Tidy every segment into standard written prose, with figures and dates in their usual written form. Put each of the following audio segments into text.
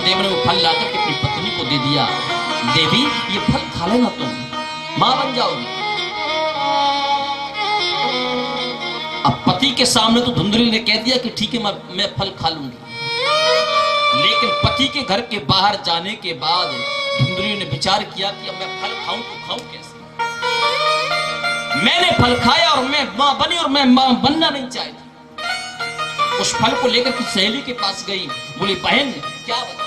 आत्मदेव ने वो फल लाकर के अपनी पत्नी को दे दिया। देवी ये फल खा लेना, तुम मां बन जाओगी। अब पति के सामने तो धुंधली ने कह दिया कि ठीक है मैं फल खा लूंगी, लेकिन पति के घर के बाहर जाने के बाद धुंधली ने विचार किया कि अब मैं फल खाऊं तो खाऊं कैसे। मैंने फल खाया और मैं मां बनी और मैं मां बनना नहीं चाहती। उस फल को लेकर किसी सहेली के पास गई, बोली बहन क्या बता,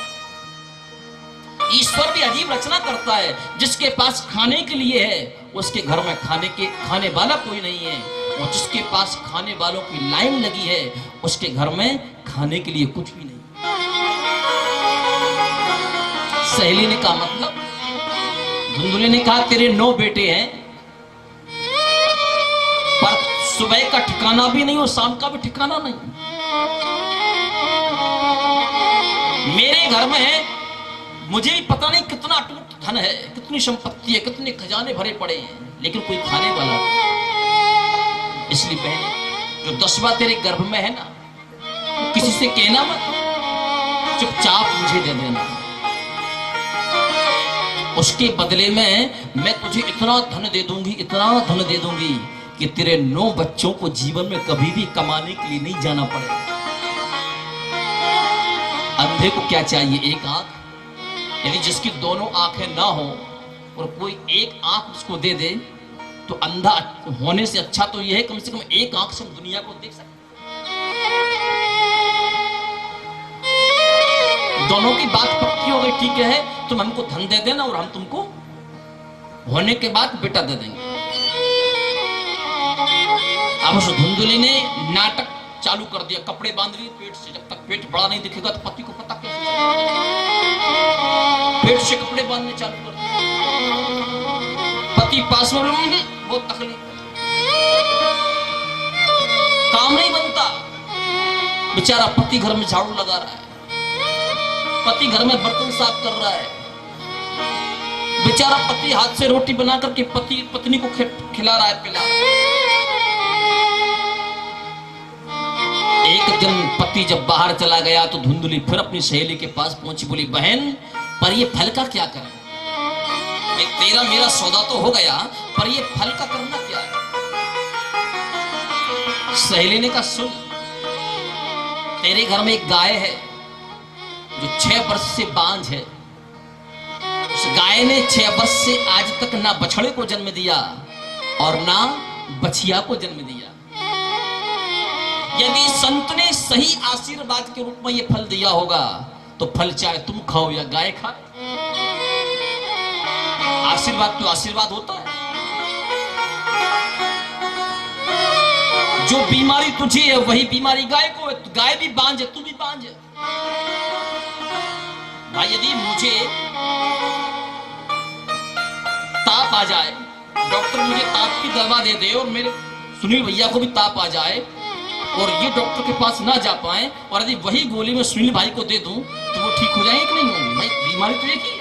ईश्वर भी अजीब रचना करता है, जिसके पास खाने के लिए है उसके घर में खाने वाला कोई नहीं है, और जिसके पास खाने वालों की लाइन लगी है उसके घर में खाने के लिए कुछ भी नहीं। सहेली ने कहा मतलब? धुंधली ने कहा तेरे 9 बेटे हैं, पर सुबह का ठिकाना भी नहीं और शाम का भी ठिकाना नहीं। मेरे घर में मुझे भी पता नहीं कितना अटूट धन है, कितनी संपत्ति है, कितने खजाने भरे पड़े हैं, लेकिन कोई खाने वाला नहीं। इसलिए बहन जो 10वां तेरे गर्भ में है ना, किसी से कहना मत, चुपचाप मुझे दे देना। उसके बदले में मैं तुझे इतना धन दे दूंगी, इतना धन दे दूंगी कि तेरे 9 बच्चों को जीवन में कभी भी कमाने के लिए नहीं जाना पड़ेगा। अंधे को क्या चाहिए? एक आंख। यदि जिसकी दोनों आंखें ना हो और कोई एक आंख उसको दे दे तो अंधा होने से अच्छा तो यह है कम से कम एक आंख से हम दुनिया को देख सकते। दोनों की बात पक्की हो गई, ठीक है तुम हमको धन दे देना और हम तुमको होने के बाद बेटा दे देंगे। अब उस धुंधली ने नाटक चालू कर दिया, कपड़े बांध लिए पेट से, जब तक पेट बड़ा नहीं दिखेगा तो पति को पता कैसे चलेगा। पेट से कपड़े बांधने चालू कर दिए। पति पास में बहुत तकलीफ, काम नहीं बनता। बेचारा पति घर में झाड़ू लगा रहा है, पति घर में बर्तन साफ कर रहा है, बेचारा पति हाथ से रोटी बना करके पत्नी को खिला रहा है, पिला रहा है। एक दिन पति जब बाहर चला गया तो धुंधली फिर अपनी सहेली के पास पहुंची, बोली बहन पर ये फल का क्या करें? तेरा मेरा सौदा तो हो गया, पर ये फल का करना क्या है? सहेली ने कहा सुन, तेरे घर में एक गाय है जो 6 वर्ष से बांझ है। उस गाय ने 6 वर्ष से आज तक ना बछड़े को जन्म दिया और ना बछिया को जन्म दिया। यदि संत ने सही आशीर्वाद के रूप में ये फल दिया होगा तो फल चाहे तुम खाओ या गाय खाए, आशीर्वाद तो आशीर्वाद होता है। जो बीमारी तुझे है वही बीमारी गाय को है, गाय भी बांझ है, तू भी बांझ है। भाई यदि मुझे ताप आ जाए, डॉक्टर मुझे ताप की दवा दे दे, और मेरे सुनील भैया को भी ताप आ जाए और ये डॉक्टर के पास ना जा पाए, और यदि वही गोली मैं सुनील भाई को दे दूं तो वो ठीक हो जाएंगे कि नहीं होंगे? भाई बीमारी तो एक ही है,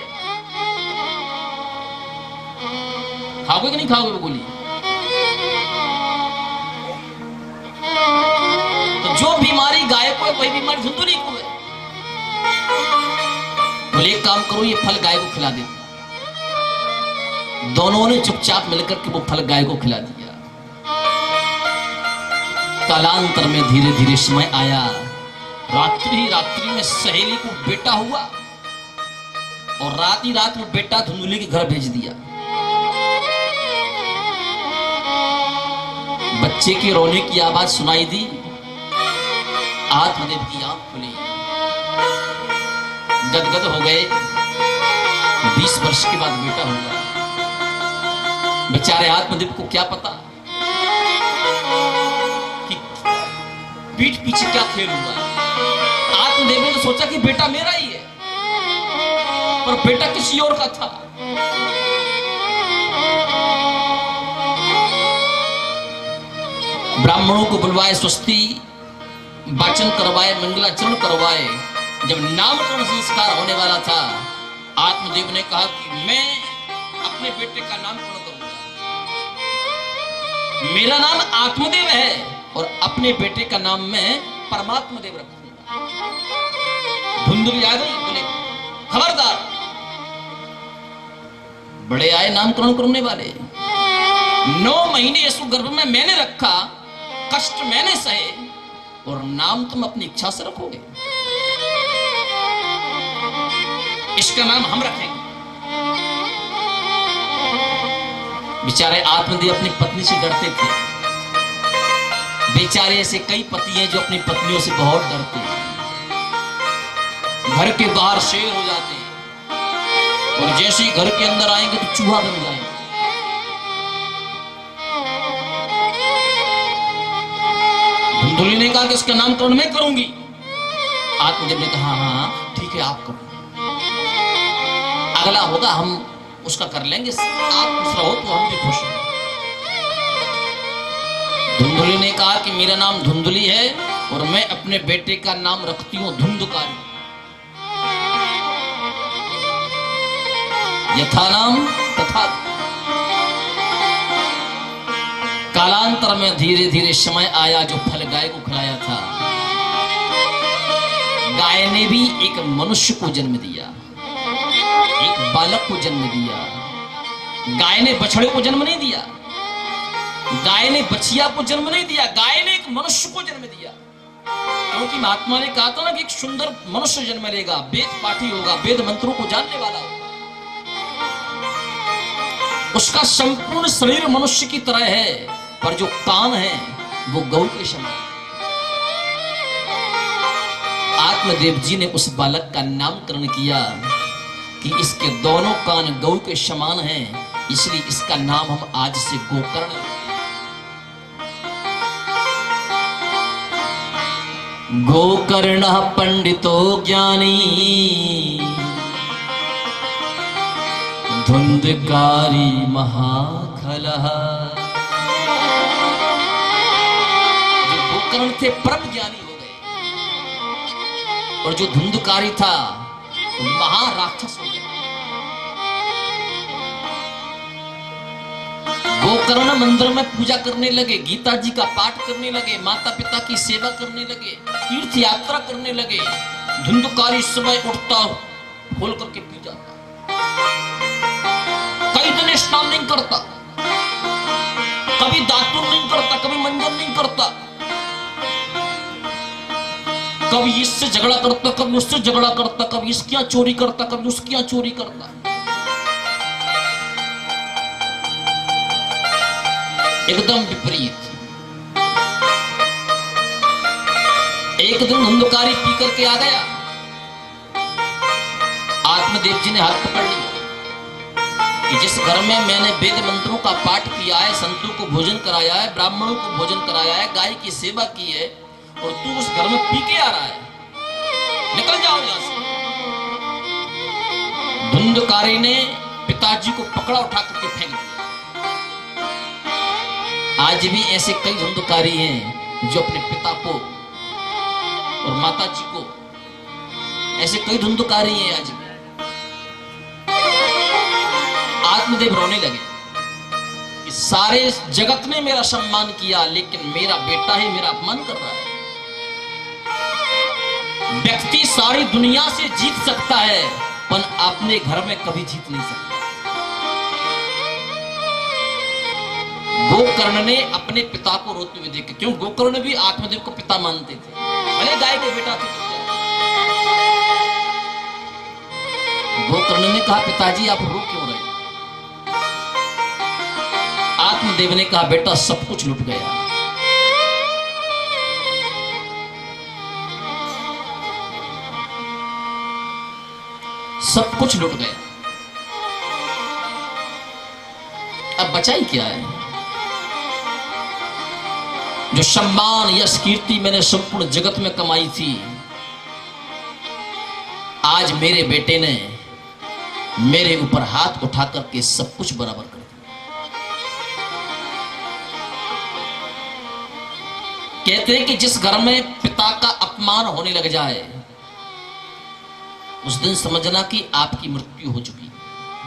खाओगे कि नहीं खाओगे वो गोली? तो जो बीमारी गाय को है वही बीमारी धुंधली को है। बोले एक काम करो, ये फल गाय को खिला दे। दोनों ने चुपचाप मिलकर के वो फल गाय को खिला दिया। कालांतर में धीरे धीरे समय आया, रात्रि में सहेली को बेटा हुआ और रात ही रात में बेटा धुंधली के घर भेज दिया। बच्चे के रोने की आवाज सुनाई दी, आत्मदेव की आंख खुली, गदगद हो गए। 20 वर्ष के बाद बेटा होगा। बेचारे आत्मदेव को क्या पता कि पीठ पीछे क्या खेल हुआ है। आत्मदेव ने तो सोचा कि बेटा मेरा ही है, पर बेटा किसी और का था। ब्राह्मणों को बुलवाए, स्वस्ति वाचन करवाए, मंगलाचरण करवाए। जब नामकरण संस्कार होने वाला था, आत्मदेव ने कहा कि मैं अपने बेटे का नामकरण करूंगा। मेरा नाम आत्मदेव है और अपने बेटे का नाम मैं परमात्मा देव रखूंगा। धुंधली आ गई, बोले खबरदार। बड़े आए नामकरण करने वाले। 9 महीने यीशु गर्भ में मैंने रखा, कष्ट मैंने सहे, और नाम तुम अपनी इच्छा से रखोगे। इसका नाम हम रखेंगे। बेचारे आत्मदेव अपनी पत्नी से डरते थे। बेचारे ऐसे कई पति हैं जो अपनी पत्नियों से बहुत डरते हैं, घर के बाहर शेर हो जाते हैं, और जैसे ही घर के अंदर आएंगे तो चूहा बन जाएंगे। धुंधुली ने कहा कि इसका नामकरण मैं करूंगी। आत्मदेव ने कहा हाँ ठीक है आप करो, अगला होगा हम उसका कर लेंगे, आप खुश रहो तो हम भी खुश हैं। धुंधुली ने कहा कि मेरा नाम धुंधुली है और मैं अपने बेटे का नाम रखती हूं धुंधकारी। यथा नाम तथा। कालांतर में धीरे धीरे समय आया जो फल गाय को खिलाया था। गाय ने भी एक मनुष्य को जन्म दिया, एक बालक को जन्म दिया। गाय ने बछड़े को जन्म नहीं दिया, गाय ने बछिया को जन्म नहीं दिया, गाय ने एक मनुष्य को जन्म दिया। क्योंकि महात्मा ने कहा था ना कि एक सुंदर मनुष्य जन्म लेगा, वेद पाठी होगा, वेद मंत्रों को जानने वाला होगा। उसका संपूर्ण शरीर मनुष्य की तरह है, पर जो कान है वो गौ के समान। आत्मदेव जी ने उस बालक का नामकरण किया कि इसके दोनों कान गौ के समान हैं, इसलिए इसका नाम हम आज से गोकर्ण रखते हैं। गोकर्ण पंडितो ज्ञानी धुंधकारी महाखलः। जो गोकर्ण थे परम ज्ञानी हो गए, और जो धुंधकारी था वो महाराक्षस हो गया। गोकर्ण मंदिर में पूजा करने लगे, गीता जी का पाठ करने लगे, माता पिता की सेवा करने लगे, तीर्थ यात्रा करने लगे। धुंधकारी सुबह उठता खोल करके पी जाता, कई दिन स्नान नहीं करता, कभी दातुन नहीं करता, कभी मंजन नहीं करता, कभी इससे झगड़ा करता, कभी उससे झगड़ा करता, कभी इसकी यहाँ चोरी करता, कभी उसकी यहाँ चोरी करता। एकदम विपरीत। एक दिन धुंधकारी पी करके आ गया। आत्मदेव जी ने हाथ पकड़ लिया कि जिस घर में मैंने वेद मंत्रों का पाठ किया है, संतों को भोजन कराया है, ब्राह्मणों को भोजन कराया है, गाय की सेवा की है, और तू उस घर में पी के आ रहा है, निकल जाओ यहां से। धुंधकारी ने पिताजी को पकड़ा, उठा करके फेंक दिया। आज भी ऐसे कई धुंधकारी हैं जो अपने पिता को और माता जी को, ऐसे कई धुंधकारी हैं आज भी। आत्मदेव रोने लगे कि सारे जगत ने मेरा सम्मान किया, लेकिन मेरा बेटा ही मेरा अपमान कर रहा है। व्यक्ति सारी दुनिया से जीत सकता है, पर अपने घर में कभी जीत नहीं सकता। गोकर्ण ने अपने पिता को रोते हुए देखे, क्यों गोकर्ण भी आत्मदेव को पिता मानते थे, भले गाय के बेटा थे। गोकर्ण ने कहा पिताजी आप रो क्यों रहे? आत्मदेव ने कहा बेटा सब कुछ लुट गया। सब कुछ लुट गया, अब बचा ही क्या है? जो सम्मान यश कीर्ति मैंने संपूर्ण जगत में कमाई थी, आज मेरे बेटे ने मेरे ऊपर हाथ उठा करके सब कुछ बराबर कर दिया। कहते हैं कि जिस घर में पिता का अपमान होने लग जाए, उस दिन समझना कि आपकी मृत्यु हो चुकी है।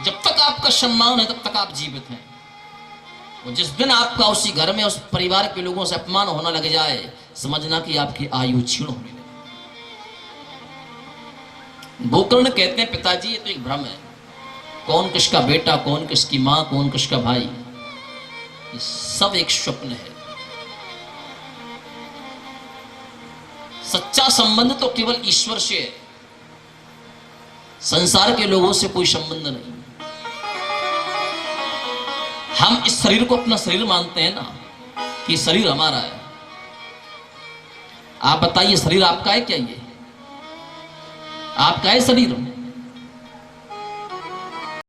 जब तक आपका सम्मान है तब तक आप जीवित हैं, और जिस दिन आपका उसी घर में उस परिवार के लोगों से अपमान होना लग जाए, समझना कि आपकी आयु क्षीण होने लगे। गोकर्ण कहते हैं पिताजी ये तो एक भ्रम है, कौन किसका बेटा, कौन किसकी मां, कौन किसका भाई, ये सब एक स्वप्न है। सच्चा संबंध तो केवल ईश्वर से है, संसार के लोगों से कोई संबंध नहीं। हम इस शरीर को अपना शरीर मानते हैं ना, कि शरीर हमारा है। आप बताइए शरीर आपका है क्या? ये आपका है शरीर?